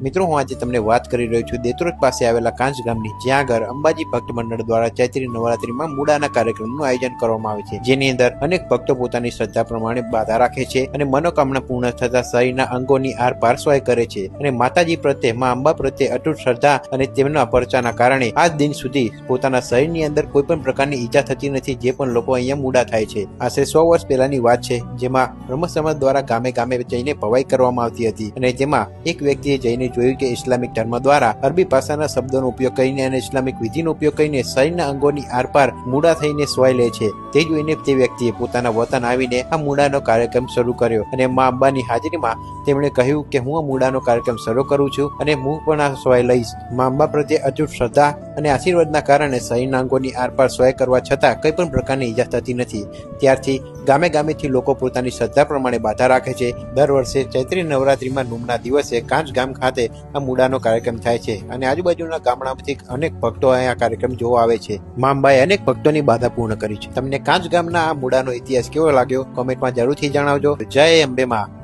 મિત્રો હું આજે તમને વાત કરી રહ્યો છું દેત્રોજ પાસે આવેલા કાંચ ગામની, જ્યાં આગળ અંબાજી ભક્ત મંડળ દ્વારા ચૈત્રી નવરાત્રીમાં મૂડાના કાર્યક્રમનું આયોજન કરવામાં આવે છે, જેની અંદર અનેક ભક્તો પોતાની શ્રદ્ધા પ્રમાણે બાધા રાખે છે અને મનોકામના પૂર્ણ થતા શરીરના અંગોની આરપાર સોય કરે છે અને માતાજી પ્રત્યે માં અંબા પ્રત્યે અતૂટ શ્રદ્ધા અને તેમના પરચાના કારણે આજ દિન સુધી પોતાના શરીરની અંદર કોઈ પણ પ્રકારની ઈજા થતી નથી, જે પણ લોકો અહીંયા મૂડા થાય છે। આશરે 100 વર્ષ પહેલાની વાત છે, જેમાં બ્રહ્મ સમાજ દ્વારા ગામે ગામે જઈને ભવાઈ કરવામાં આવતી હતી અને જેમાં એક વ્યક્તિએ જઈને જોયું કે ઇસ્લામિક ધર્મ દ્વારા અરબી ભાષાના શબ્દોનો ઉપયોગ કરીને અને ઇસ્લામિક વિધિનો ઉપયોગ કરીને શરીરના અંગોની આરપાર મૂડા થઈને સોય લે છે। તે જોઈને તે વ્યક્તિએ પોતાના વતન આવીને આ મૂડાનો કાર્યક્રમ શરૂ કર્યો અને માં અંબાની હાજરીમાં તેમણે કહ્યું કે હું આ મૂડાનો કાર્યક્રમ શરૂ કરું છું અને હું પણ આ સોય લઈશ। માં અંબા પ્રત્યે અતૂટ શ્રદ્ધા અને આશીર્વાદના કારણે શરીરના અંગોની આરપાર સોય કરવા છતાં કંઈ પણ પ્રકારની ઈજા થતી નથી। ત્યારથી ગામે ગામેથી લોકો પોતાની શ્રદ્ધા પ્રમાણે બાધા રાખે છે। દર વર્ષે ચૈત્રી નવરાત્રીમાં નૂમના દિવસે કાંચ ગામ ખાતે આ મૂડાનો કાર્યક્રમ થાય છે અને આજુબાજુના ગામડામાંથી અનેક ભક્તો અહીંયા કાર્યક્રમ જોવા આવે છે। માં અંબાએ અનેક ભક્તોની બાધા પૂર્ણ કરી છે। તમને કાંચ ગામના આ મૂડાનો ઇતિહાસ કેવો લાગ્યો કોમેન્ટમાં જરૂરથી જણાવજો। જય અંબે માં।